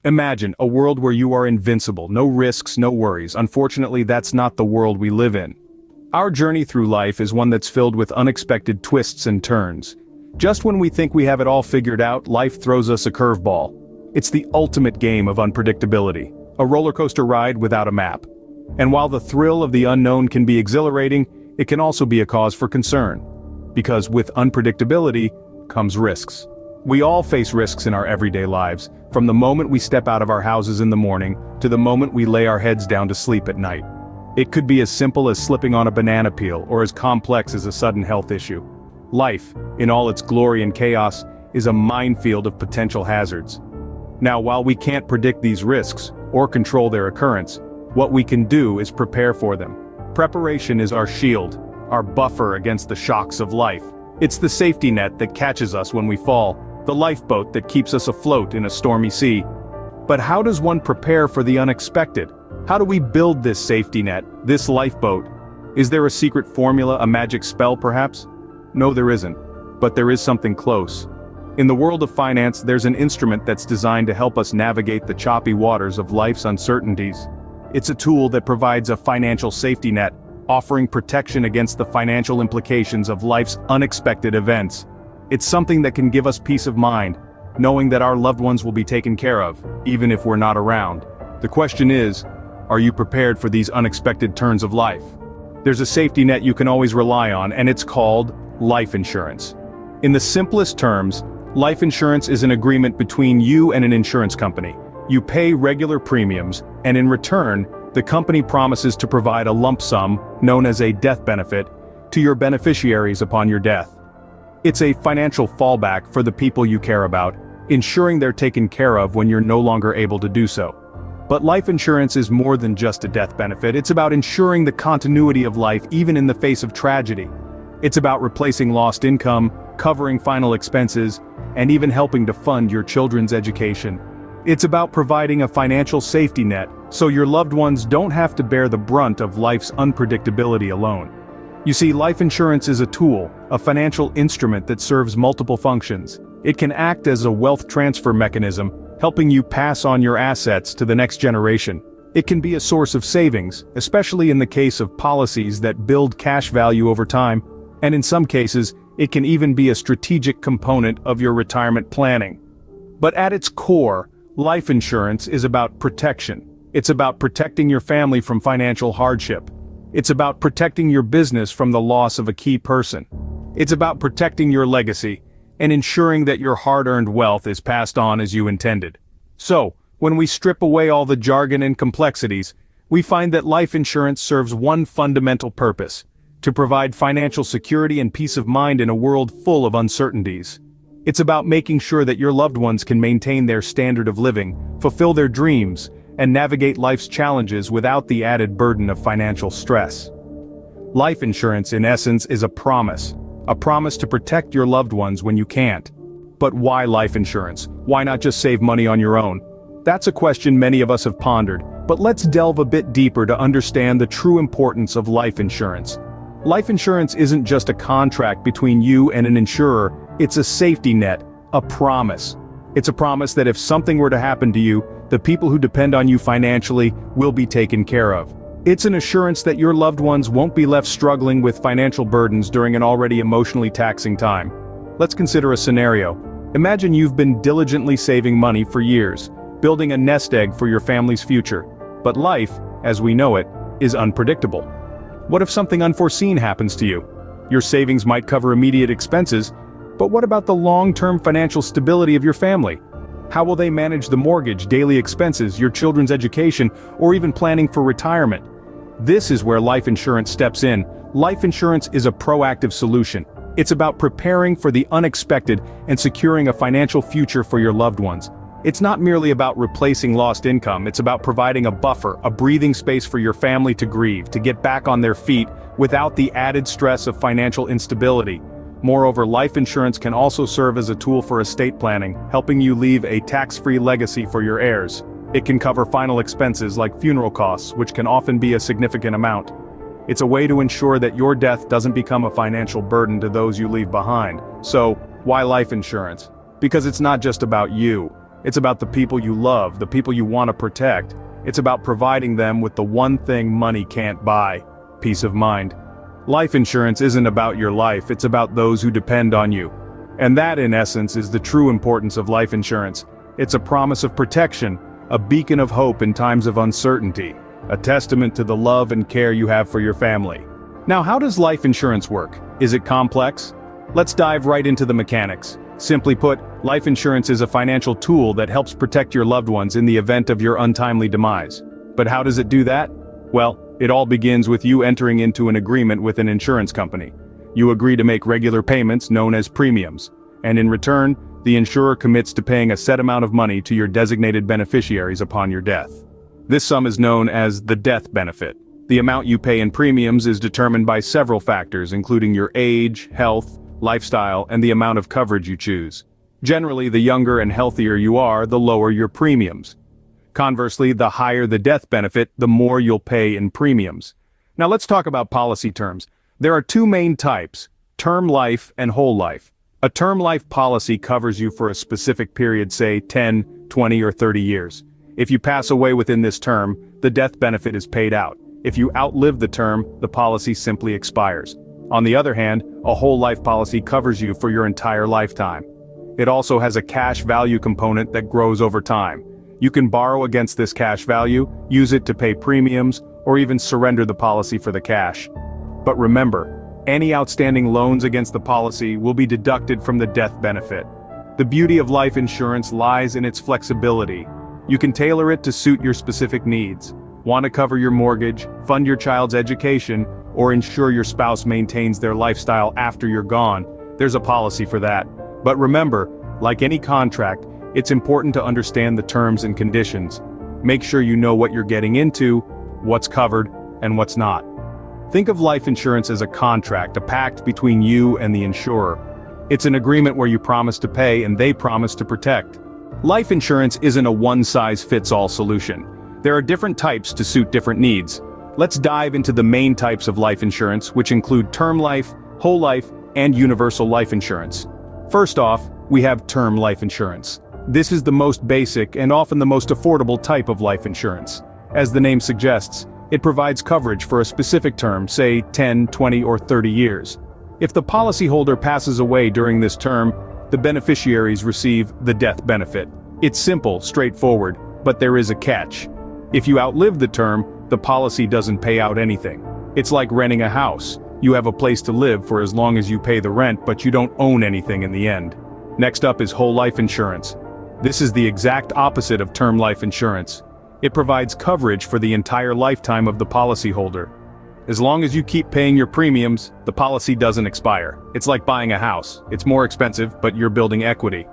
Imagine a world where you are invincible, no risks, no worries. Unfortunately, that's not the world we live in. Our journey through life is one that's filled with unexpected twists and turns. Just when we think we have it all figured out, life throws us a curveball. It's the ultimate game of unpredictability, a roller coaster ride without a map. And while the thrill of the unknown can be exhilarating, it can also be a cause for concern. Because with unpredictability comes risks. We all face risks in our everyday lives, from the moment we step out of our houses in the morning to the moment we lay our heads down to sleep at night. It could be as simple as slipping on a banana peel or as complex as a sudden health issue. Life, in all its glory and chaos, is a minefield of potential hazards. Now, while we can't predict these risks or control their occurrence, what we can do is prepare for them. Preparation is our shield, our buffer against the shocks of life. It's the safety net that catches us when we fall, the lifeboat that keeps us afloat in a stormy sea. But how does one prepare for the unexpected? How do we build this safety net, this lifeboat? Is there a secret formula, a magic spell perhaps? No, there isn't. But there is something close. In the world of finance, there's an instrument that's designed to help us navigate the choppy waters of life's uncertainties. It's a tool that provides a financial safety net, offering protection against the financial implications of life's unexpected events. It's something that can give us peace of mind, knowing that our loved ones will be taken care of, even if we're not around. The question is, are you prepared for these unexpected turns of life? There's a safety net you can always rely on, and it's called life insurance. In the simplest terms, life insurance is an agreement between you and an insurance company. You pay regular premiums, and in return, the company promises to provide a lump sum, known as a death benefit, to your beneficiaries upon your death. It's a financial fallback for the people you care about, ensuring they're taken care of when you're no longer able to do so. But life insurance is more than just a death benefit. It's about ensuring the continuity of life even in the face of tragedy. It's about replacing lost income, covering final expenses, and even helping to fund your children's education. It's about providing a financial safety net, so your loved ones don't have to bear the brunt of life's unpredictability alone. You see, life insurance is a tool, a financial instrument that serves multiple functions. It can act as a wealth transfer mechanism, helping you pass on your assets to the next generation. It can be a source of savings, especially in the case of policies that build cash value over time, and in some cases, it can even be a strategic component of your retirement planning. But at its core, life insurance is about protection. It's about protecting your family from financial hardship. It's about protecting your business from the loss of a key person. It's about protecting your legacy and ensuring that your hard-earned wealth is passed on as you intended. So, when we strip away all the jargon and complexities, we find that life insurance serves one fundamental purpose: to provide financial security and peace of mind in a world full of uncertainties. It's about making sure that your loved ones can maintain their standard of living, fulfill their dreams, and navigate life's challenges without the added burden of financial stress. Life insurance, in essence, is a promise to protect your loved ones when you can't. But why life insurance? Why not just save money on your own? That's a question many of us have pondered, but let's delve a bit deeper to understand the true importance of life insurance. Life insurance isn't just a contract between you and an insurer, it's a safety net, a promise. It's a promise that if something were to happen to you, the people who depend on you financially will be taken care of. It's an assurance that your loved ones won't be left struggling with financial burdens during an already emotionally taxing time. Let's consider a scenario. Imagine you've been diligently saving money for years, building a nest egg for your family's future. But life, as we know it, is unpredictable. What if something unforeseen happens to you? Your savings might cover immediate expenses, but what about the long-term financial stability of your family? How will they manage the mortgage, daily expenses, your children's education, or even planning for retirement? This is where life insurance steps in. Life insurance is a proactive solution. It's about preparing for the unexpected and securing a financial future for your loved ones. It's not merely about replacing lost income, it's about providing a buffer, a breathing space for your family to grieve, to get back on their feet without the added stress of financial instability. Moreover, life insurance can also serve as a tool for estate planning, helping you leave a tax-free legacy for your heirs. It can cover final expenses like funeral costs, which can often be a significant amount. It's a way to ensure that your death doesn't become a financial burden to those you leave behind. So, why life insurance? Because it's not just about you. It's about the people you love, the people you want to protect. It's about providing them with the one thing money can't buy: peace of mind. Life insurance isn't about your life, it's about those who depend on you. And that, in essence, is the true importance of life insurance. It's a promise of protection, a beacon of hope in times of uncertainty, a testament to the love and care you have for your family. Now, how does life insurance work? Is it complex? Let's dive right into the mechanics. Simply put, life insurance is a financial tool that helps protect your loved ones in the event of your untimely demise. But how does it do that? Well, it all begins with you entering into an agreement with an insurance company. You agree to make regular payments known as premiums, and in return, the insurer commits to paying a set amount of money to your designated beneficiaries upon your death. This sum is known as the death benefit. The amount you pay in premiums is determined by several factors, including your age, health, lifestyle, and the amount of coverage you choose. Generally, the younger and healthier you are, the lower your premiums. Conversely, the higher the death benefit, the more you'll pay in premiums. Now let's talk about policy terms. There are two main types: term life and whole life. A term life policy covers you for a specific period, say 10, 20, or 30 years. If you pass away within this term, the death benefit is paid out. If you outlive the term, the policy simply expires. On the other hand, a whole life policy covers you for your entire lifetime. It also has a cash value component that grows over time. You can borrow against this cash value, use it to pay premiums, or even surrender the policy for the cash. But remember, any outstanding loans against the policy will be deducted from the death benefit. The beauty of life insurance lies in its flexibility. You can tailor it to suit your specific needs. Want to cover your mortgage, fund your child's education, or ensure your spouse maintains their lifestyle after you're gone? There's a policy for that. But remember, like any contract, it's important to understand the terms and conditions. Make sure you know what you're getting into, what's covered, and what's not. Think of life insurance as a contract, a pact between you and the insurer. It's an agreement where you promise to pay and they promise to protect. Life insurance isn't a one-size-fits-all solution. There are different types to suit different needs. Let's dive into the main types of life insurance, which include term life, whole life, and universal life insurance. First off, we have term life insurance. This is the most basic and often the most affordable type of life insurance. As the name suggests, it provides coverage for a specific term, say 10, 20, or 30 years. If the policyholder passes away during this term, the beneficiaries receive the death benefit. It's simple, straightforward, but there is a catch. If you outlive the term, the policy doesn't pay out anything. It's like renting a house. You have a place to live for as long as you pay the rent, but you don't own anything in the end. Next up is whole life insurance. This is the exact opposite of term life insurance. It provides coverage for the entire lifetime of the policyholder. As long as you keep paying your premiums, the policy doesn't expire. It's like buying a house. It's more expensive, but you're building equity.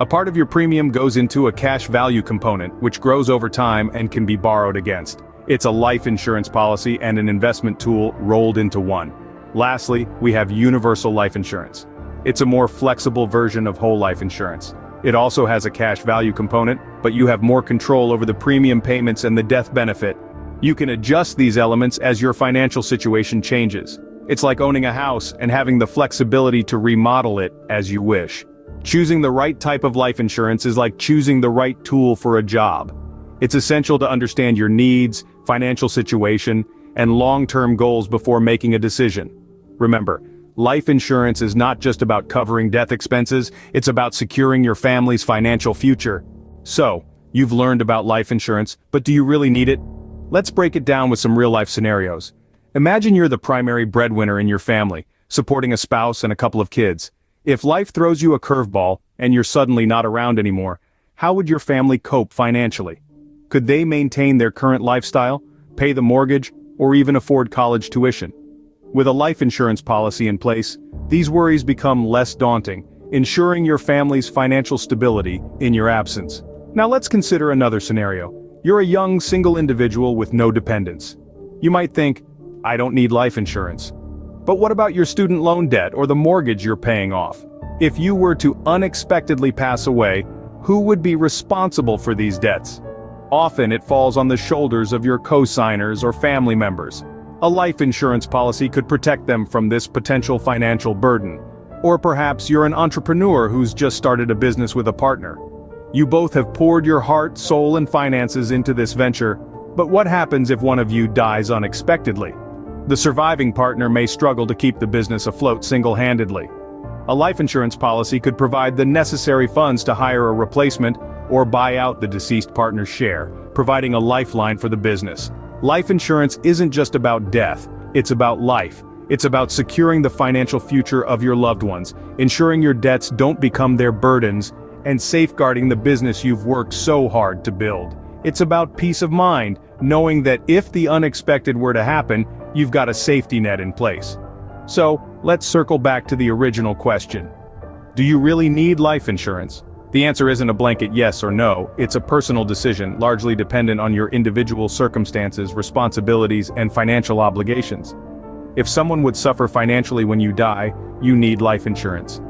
A part of your premium goes into a cash value component, which grows over time and can be borrowed against. It's a life insurance policy and an investment tool rolled into one. Lastly, we have universal life insurance. It's a more flexible version of whole life insurance. It also has a cash value component, but you have more control over the premium payments and the death benefit. You can adjust these elements as your financial situation changes. It's like owning a house and having the flexibility to remodel it as you wish. Choosing the right type of life insurance is like choosing the right tool for a job. It's essential to understand your needs, financial situation, and long-term goals before making a decision. Remember, life insurance is not just about covering death expenses, it's about securing your family's financial future. So, you've learned about life insurance, but do you really need it? Let's break it down with some real-life scenarios. Imagine you're the primary breadwinner in your family, supporting a spouse and a couple of kids. If life throws you a curveball, and you're suddenly not around anymore, how would your family cope financially? Could they maintain their current lifestyle, pay the mortgage, or even afford college tuition? With a life insurance policy in place, these worries become less daunting, ensuring your family's financial stability in your absence. Now let's consider another scenario. You're a young single individual with no dependents. You might think, I don't need life insurance. But what about your student loan debt or the mortgage you're paying off? If you were to unexpectedly pass away, who would be responsible for these debts? Often it falls on the shoulders of your co-signers or family members. A life insurance policy could protect them from this potential financial burden. Or perhaps you're an entrepreneur who's just started a business with a partner. You both have poured your heart, soul, and finances into this venture, but what happens if one of you dies unexpectedly? The surviving partner may struggle to keep the business afloat single-handedly. A life insurance policy could provide the necessary funds to hire a replacement or buy out the deceased partner's share, providing a lifeline for the business. Life insurance isn't just about death, it's about life. It's about securing the financial future of your loved ones, ensuring your debts don't become their burdens, and safeguarding the business you've worked so hard to build. It's about peace of mind, knowing that if the unexpected were to happen, you've got a safety net in place. So, let's circle back to the original question. Do you really need life insurance? The answer isn't a blanket yes or no, it's a personal decision, largely dependent on your individual circumstances, responsibilities, and financial obligations. If someone would suffer financially when you die, you need life insurance.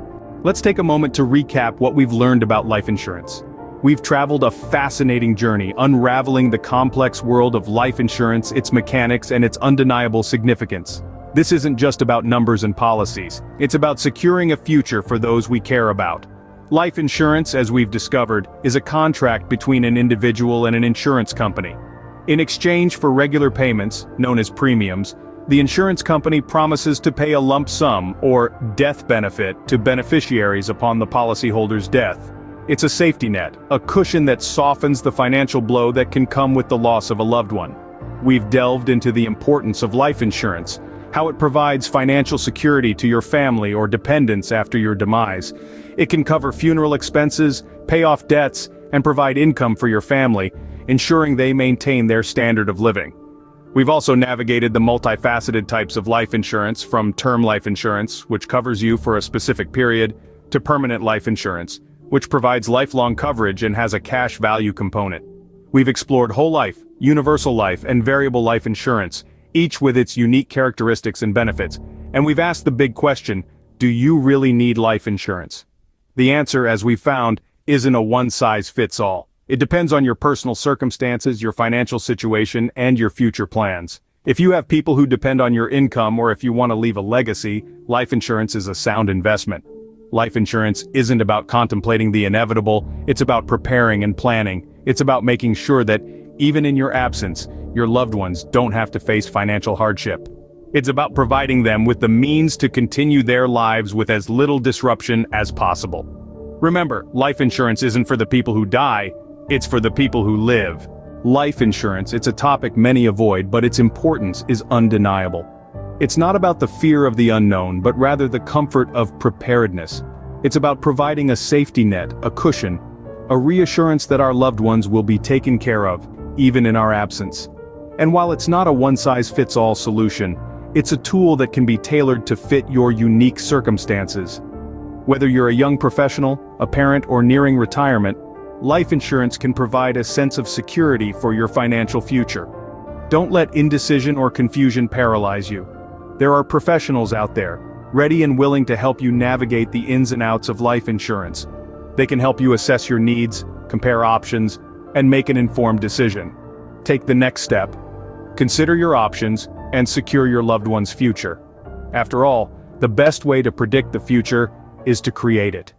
Let's take a moment to recap what we've learned about life insurance. We've traveled a fascinating journey, unraveling the complex world of life insurance, its mechanics, and its undeniable significance. This isn't just about numbers and policies, it's about securing a future for those we care about. Life insurance, as we've discovered, is a contract between an individual and an insurance company. In exchange for regular payments, known as premiums, the insurance company promises to pay a lump sum, or death benefit, to beneficiaries upon the policyholder's death. It's a safety net, a cushion that softens the financial blow that can come with the loss of a loved one. We've delved into the importance of life insurance, how it provides financial security to your family or dependents after your demise. It can cover funeral expenses, pay off debts, and provide income for your family, ensuring they maintain their standard of living. We've also navigated the multifaceted types of life insurance, from term life insurance, which covers you for a specific period, to permanent life insurance, which provides lifelong coverage and has a cash value component. We've explored whole life, universal life, and variable life insurance, each with its unique characteristics and benefits. And we've asked the big question, do you really need life insurance? The answer, as we've found, isn't a one-size-fits-all. It depends on your personal circumstances, your financial situation, and your future plans. If you have people who depend on your income, or if you want to leave a legacy, life insurance is a sound investment. Life insurance isn't about contemplating the inevitable, it's about preparing and planning. It's about making sure that, even in your absence, your loved ones don't have to face financial hardship. It's about providing them with the means to continue their lives with as little disruption as possible. Remember, life insurance isn't for the people who die, it's for the people who live. Life insurance, it's a topic many avoid, but its importance is undeniable. It's not about the fear of the unknown, but rather the comfort of preparedness. It's about providing a safety net, a cushion, a reassurance that our loved ones will be taken care of, even in our absence. And while it's not a one-size-fits-all solution, it's a tool that can be tailored to fit your unique circumstances. Whether you're a young professional, a parent, or nearing retirement, life insurance can provide a sense of security for your financial future. Don't let indecision or confusion paralyze you. There are professionals out there, ready and willing to help you navigate the ins and outs of life insurance. They can help you assess your needs, compare options, and make an informed decision. Take the next step. Consider your options and secure your loved one's future. After all, the best way to predict the future is to create it.